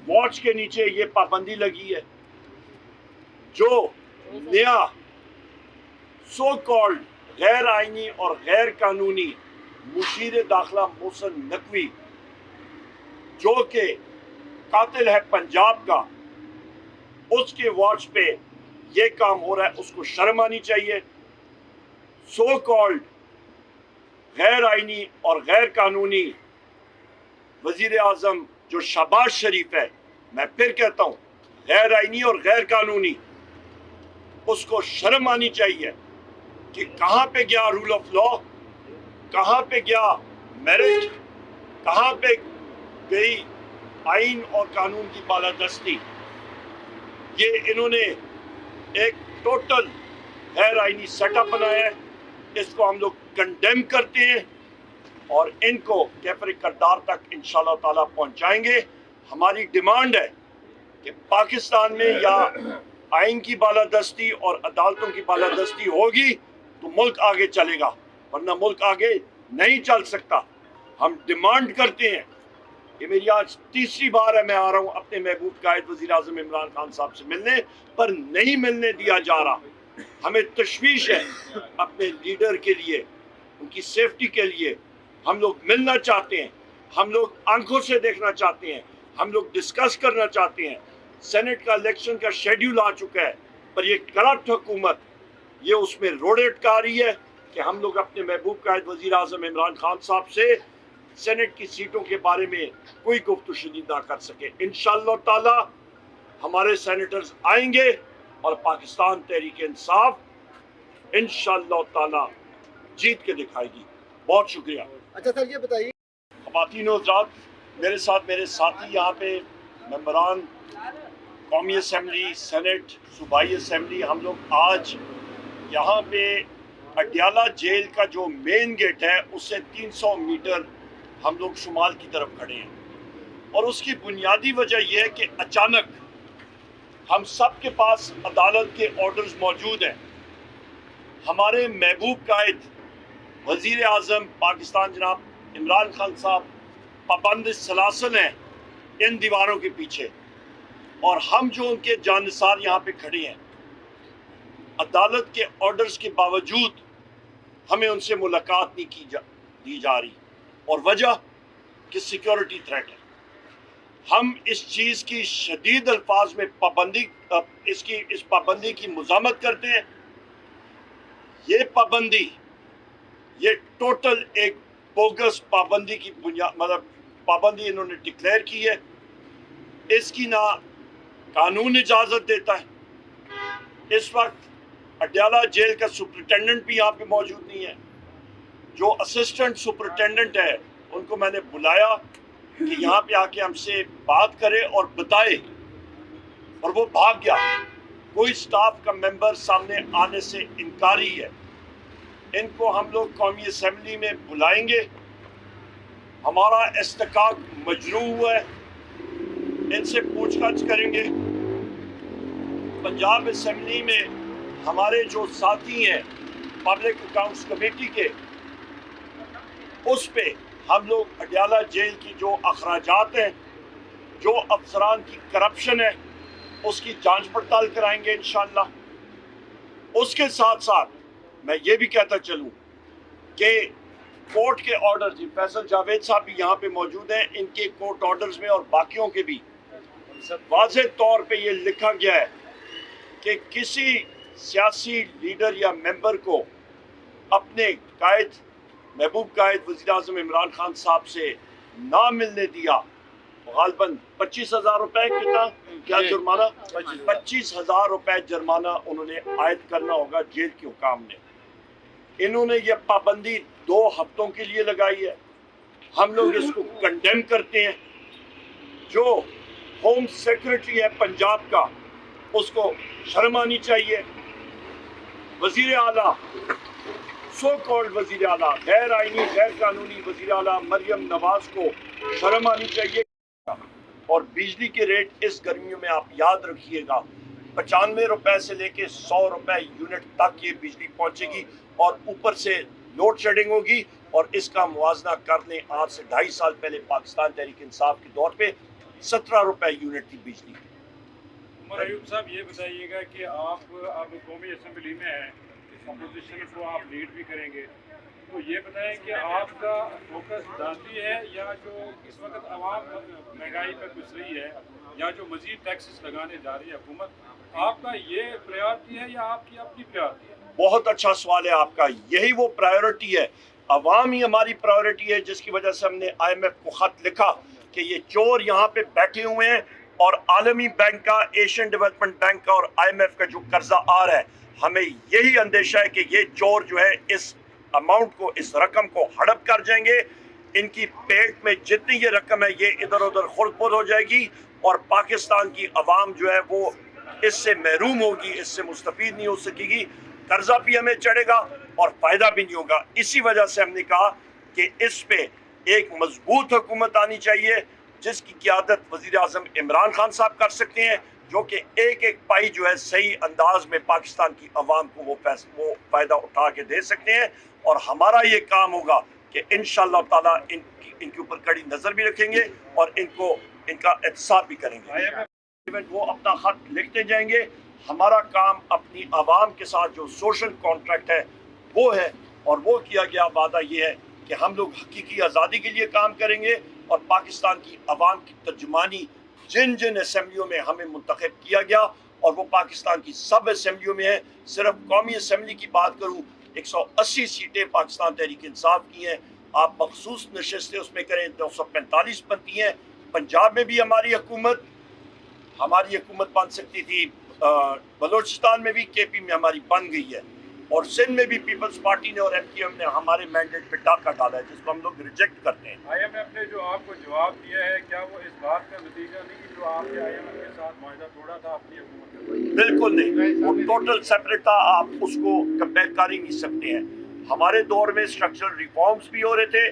Watch के नीचे ये पाबंदी लगी है। जो नया सो कॉल्ड गैर आईनी और गैर कानूनी मुशीर दाखिला मोहसिन नकवी जो कि कातिल है पंजाब का, उसके वॉच पे ये काम हो रहा है, उसको शर्म आनी चाहिए। सो कॉल्ड गैर आईनी और गैर कानूनी वजीर आजम जो शहबाज शरीफ है, मैं फिर कहता हूँ गैर आईनी और गैर कानूनी, उसको शर्म आनी चाहिए कि कहाँ पे गया रूल ऑफ लॉ, कहाँ पे गया मेरिट, कहाँ पे गई आइन और कानून की बालादस्ती। ये इन्होंने एक टोटल गैर आईनी सेटअप बनाया है, इसको हम लोग कंडेम करते हैं और इनको कैफर करदार तक इंशाल्लाह ताला पहुंचाएंगे। हमारी डिमांड है कि पाकिस्तान में या आइन की बालादस्ती और अदालतों की बालादस्ती होगी तो मुल्क आगे चलेगा, वरना मुल्क आगे नहीं चल सकता। हम डिमांड करते हैं, ये मेरी आज तीसरी बार है मैं आ रहा हूँ अपने महबूब कायद वज़ीर आज़म इमरान खान साहब से मिलने, पर नहीं मिलने दिया जा रहा। हमें तशवीश है अपने लीडर के लिए, उनकी सेफ्टी के लिए। हम लोग मिलना चाहते हैं, हम लोग आंखों से देखना चाहते हैं, हम लोग डिस्कस करना चाहते हैं। सेनेट का इलेक्शन का शेड्यूल आ चुका है, पर ये करप्ट हुकूमत ये उसमें रोड़े अटका रही है कि हम लोग अपने महबूब कायद वज़ीर आज़म इमरान खान साहब से सेनेट की सीटों के बारे में कोई गुफ्तगू ना कर सके। इंशाअल्लाह ताला हमारे सेनेटर्स आएंगे और पाकिस्तान तहरीक इंसाफ इंशाअल्लाह ताला जीत के दिखाएगी। बहुत शुक्रिया। अच्छा सर, ये बताइए, ख़वातीन और हज़रात, मेरे साथ मेरे साथी यहाँ पे मेंबरान कौमी असम्बली, सेनेट, सूबाई असम्बली, हम लोग आज यहाँ पे अडयाला जेल का जो मेन गेट है उससे 300 मीटर हम लोग शुमाल की तरफ खड़े हैं। और उसकी बुनियादी वजह यह है कि अचानक हम सब के पास अदालत के ऑर्डर्स मौजूद हैं। हमारे महबूब कायद वज़ीर आज़म पाकिस्तान जनाब इमरान खान साहब पाबंद सलासल हैं इन दीवारों के पीछे, और हम जो उनके जानसार यहाँ पे खड़े हैं, अदालत के ऑर्डर्स के बावजूद हमें उनसे मुलाकात नहीं दी जा रही, और वजह कि सिक्योरिटी थ्रेट है। हम इस चीज़ की शदीद अल्फाज में इस पाबंदी की मुज़ामत करते हैं। ये पाबंदी, ये टोटल एक बोगस पाबंदी की बुनियाद, मतलब पाबंदी इन्होंने डिक्लेयर की है। इसकी ना कानून इजाज़त देता है। इस वक्त अडयाला जेल का सुपरिटेंडेंट भी यहाँ पे मौजूद नहीं है। जो असिस्टेंट सुपरिटेंडेंट है उनको मैंने बुलाया कि यहाँ पे आके हमसे बात करे और बताए, और वो भाग गया। कोई स्टाफ का मेंबर सामने आने से इनकारी है। इनको हम लोग कौमी असम्बली में बुलाएंगे। हमारा इस्तेकाक मजरू हुआ है, इनसे पूछताछ करेंगे। पंजाब असम्बली में हमारे जो साथी हैं पब्लिक अकाउंट्स कमेटी के, उस पे हम लोग अडयाला जेल की जो अखराजात हैं, जो अफसरान की करप्शन है, उसकी जांच पड़ताल कराएंगे इंशाअल्लाह। उसके साथ साथ मैं ये भी कहता चलूँ कि कोर्ट के ऑर्डर्स, फैसल जावेद साहब भी यहाँ पे मौजूद हैं, इनके कोर्ट ऑर्डर्स में और बाकियों के भी वाज़ेह तौर पे ये लिखा गया है कि किसी सियासी लीडर या मेंबर को अपने कायद महबूब कायद वज़ीर आज़म इमरान खान साहब से ना मिलने दिया, गालबन 25,000 रुपए क्या जुर्माना, 25,000 रुपए जुर्माना उन्होंने आयद करना होगा जेल के हुकाम ने। इन्होंने ये पाबंदी 2 हफ्तों के लिए लगाई है। हम लोग इसको कंडेम करते हैं। जो होम सेक्रेटरी है पंजाब का, उसको शर्म आनी चाहिए। वजीर आला, सो कॉल्ड वजीर आला, गैर आईनी गैर कानूनी वजीर आला मरियम नवाज को शर्म आनी चाहिए। और बिजली के रेट इस गर्मियों में आप याद रखिएगा, 95 रुपए से लेके 100 रुपए यूनिट तक ये बिजली पहुंचेगी, और ऊपर से लोड शेडिंग होगी। और इसका मुआवजा कर लें, आज से 2.5 साल पहले पाकिस्तान तहरीक इंसाफ के दौर पे 17 रुपए यूनिट थी बिजली। उमर अयूब साहब, ये बताइएगा कि आप अब कौमी असम्बली में हैं, अपोजिशन को आप लीड भी करेंगे, तो ये बताएं कि आपका फोकस दाती है या जो इस वक्त आवाम महंगाई पर गुजर रही है या जो मजीद टैक्सेस लगाने जा रही है हुकूमत, आपका ये प्रायोरिटी है या आपकी अपनी प्रायोरिटी है? बहुत अच्छा सवाल है आपका, यही वो प्रायोरिटी है, अवाम ही हमारी प्रायोरिटी है, जिसकी वजह से हमने IMF को खत लिखा कि ये चोर यहाँ पे बैठे हुए हैं और आलमी बैंक का, एशियन डेवलपमेंट बैंक का और IMF का जो कर्जा आ रहा है, हमें यही अंदेशा है कि ये चोर जो है इस अमाउंट को, इस रकम को हड़प कर जाएंगे, इनकी पेट में जितनी ये रकम है ये इधर उधर खुर्द-बुर्द हो जाएगी और पाकिस्तान की अवाम जो है वो इससे महरूम होगी, इससे मुस्तफीद नहीं हो सकेगी, कर्जा भी हमें चढ़ेगा और फायदा भी नहीं होगा। इसी वजह से हमने कहा कि इस पे एक मजबूत हुकूमत आनी चाहिए जिसकी क़यादत वज़ीर आज़म इमरान खान साहब कर सकते हैं, जो कि एक एक पाई जो है सही अंदाज में पाकिस्तान की अवाम को वो फ़ायदा उठा के दे सकते हैं। और हमारा ये काम होगा कि इंशाअल्लाह ताला इनके ऊपर कड़ी नज़र भी रखेंगे और इनका एहतसाब भी करेंगे। वो अपना खत लिखते जाएंगे, हमारा काम अपनी आवाम के साथ जो सोशल कॉन्ट्रैक्ट है वो है, और वो किया गया वादा ये है कि हम लोग हकीकी आज़ादी के लिए काम करेंगे और पाकिस्तान की आवाम की तर्जुमानी जिन जिन असम्बलियों में हमें मुंतखब किया गया, और वो पाकिस्तान की सब असम्बलियों में है, सिर्फ कौमी असम्बली की बात करूँ 180 सीटें पाकिस्तान तहरीक इंसाफ की हैं, आप मखसूस नशस्तें उसमें करें 245 बनती हैं। पंजाब में भी हमारी हुकूमत बन सकती थी, बलोचिस्तान में भी KP में हमारी बन गई है, और सिंध में भी पीपल्स पार्टी ने और MQM ने हमारे मैंडेट पे डाका डाला है जिसको हम लोग रिजेक्ट करते हैं। IMF ने जो आपको जवाब दिया है, क्या वो इस बात का नतीजा नहीं कि जो आपने IMF के साथ मुआहदा तोड़ा था अपनी हुकूमत में? बिल्कुल नहीं, वो टोटल सेपरेट था, आप उसको कंपेयर कर ही नहीं सकते हैं। हमारे दौर में स्ट्रक्चरल रिफॉर्म्स भी हो रहे थे,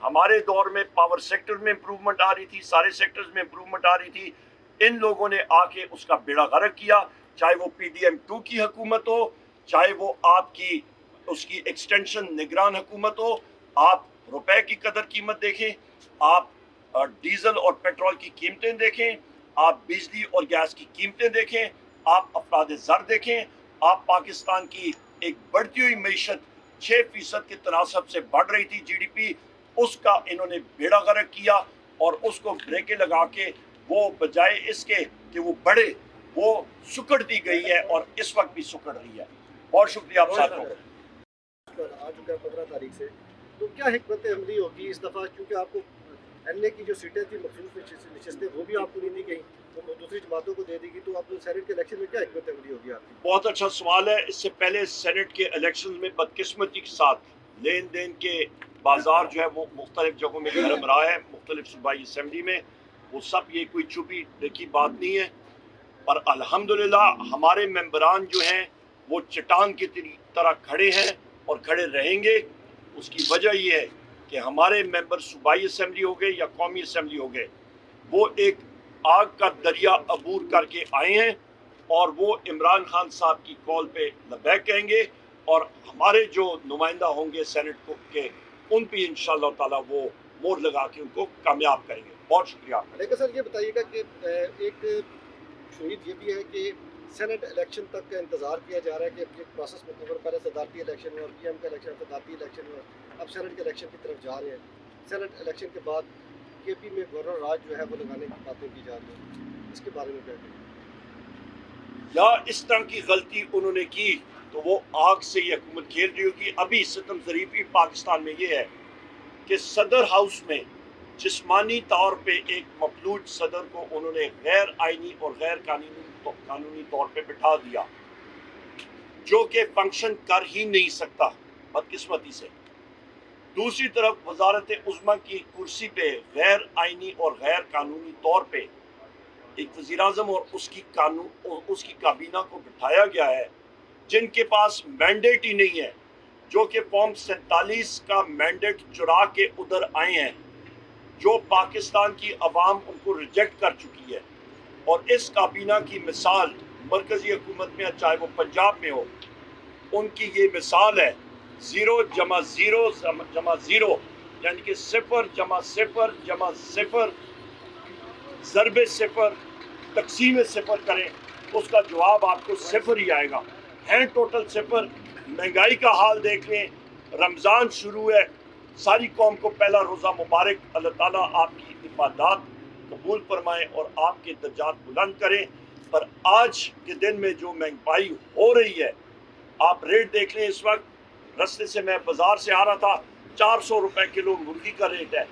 हमारे दौर में पावर सेक्टर में इम्प्रूवमेंट आ रही थी, सारे सेक्टर्स में इम्प्रूवमेंट आ रही थी, इन लोगों ने आके उसका बेड़ा गर्क किया, चाहे वो PDM2 की हुकूमत हो, चाहे वो आपकी उसकी एक्सटेंशन निगरान हुकूमत हो। आप रुपए की कदर कीमत देखें, आप डीजल और पेट्रोल की कीमतें देखें, आप बिजली और गैस की कीमतें देखें, आप अफराद ज़र देखें, आप पाकिस्तान की एक बढ़ती हुई मईशत 6% के तनासब से बढ़ रही थी GDP, उसका इन्होंने बेड़ा गर्क किया और उसको ब्रेकें लगा के वो बजाय इसके कि वो बढ़े, वो सुकड़ दी गई है और इस वक्त भी सुकड़ रही है। बहुत शुक्रिया आप साथ हो। आ चुका है 15 तारीख से, तो क्या हिकमत अमली होगी इस दफ़ा, क्योंकि आपको NA की जो सीटें थी मखसूस नशस्तें वो भी आपको नहीं दी गई, तो दूसरी जमातों को दे देगी, तो आप सेनेट के इलेक्शन में क्या हिकमत अमली होगी आपकी? बहुत अच्छा सवाल है। इससे पहले सेनेट के इलेक्शन में बदकिस्मती के साथ लेन देन के बाजार जो है वो मुख्तलिफ जगहों में गर्म रहा है, मुख्तलिफ सूबाई असम्बली में, वो सब ये कोई छुपी देखी बात नहीं है, पर अल्हम्दुलिल्लाह हमारे मेंबरान जो हैं वो चट्टान की तरह खड़े हैं और खड़े रहेंगे। उसकी वजह ये है कि हमारे मेंबर सूबाई असम्बली हो गए या कौमी असम्बली हो गए, वो एक आग का दरिया अबूर करके आए हैं और वो इमरान खान साहब की कॉल पे लबैक कहेंगे, और हमारे जो नुमाइंदा होंगे सेनेट को के उन पे इंशाअल्लाह ताला वो मोहर लगा के उनको कामयाब करेंगे। बहुत शुक्रिया। लेकिन सर ये बताइएगा कि एक उम्मीद ये भी है कि सेनेट इलेक्शन तक का इंतज़ार किया जा रहा है कि प्रोसेस मुकम्मल, पहले सदारती इलेक्शन हुआ, PM का इलेक्शन, सदारती इलेक्शन हुआ, अब सेनेट के इलेक्शन की तरफ जा रहे हैं। सेनेट इलेक्शन के बाद KP में गवर्नर राज जो है वो लगाने की बातें की जा रही हैं, इसके बारे में क्या कहें? या इस तरह की गलती उन्होंने की तो वो आग से ये हुकूमत खेल रही होगी। अभी सितम ज़रीफ़ी पाकिस्तान में ये है कि सदर हाउस में जिस्मानी तौर पे एक मफलूज सदर को उन्होंने गैर आइनी और गैर कानूनी तौर पे बिठा दिया, जो कि फंक्शन कर ही नहीं सकता बदकिस्मती से। दूसरी तरफ वजारत उज़्मा की कुर्सी पे गैर आइनी और गैर कानूनी तौर पे एक वज़ीर आज़म और उसकी काबीना को बिठाया गया है जिनके पास मैंडेट ही नहीं है, जो कि फॉर्म 47 का मैंडेट चुरा के उधर आए हैं, जो पाकिस्तान की अवाम उनको रिजेक्ट कर चुकी है। और इस काबीना की मिसाल मरकज़ी हुकूमत में, चाहे वो पंजाब में हो, उनकी ये मिसाल है 0 जमा 0 जमा 0, यानी कि 0 जमा 0 जमा 0 ضرب صفر تقسیم صفر کریں اس کا جواب آپ کو صفر ہی آئے گا. ہیں ٹوٹل صفر. مہنگائی کا حال دیکھ لیں. رمضان شروع ہے. ساری قوم کو پہلا روزہ مبارک. اللہ تعالیٰ آپ کی عبادات قبول فرمائیں اور آپ کے درجات بلند کریں. پر آج کے دن میں جو مہنگائی ہو رہی ہے آپ ریٹ دیکھ لیں. اس وقت رستے سے میں بازار سے آ رہا تھا 400 روپے کلو مرغی کا ریٹ ہے.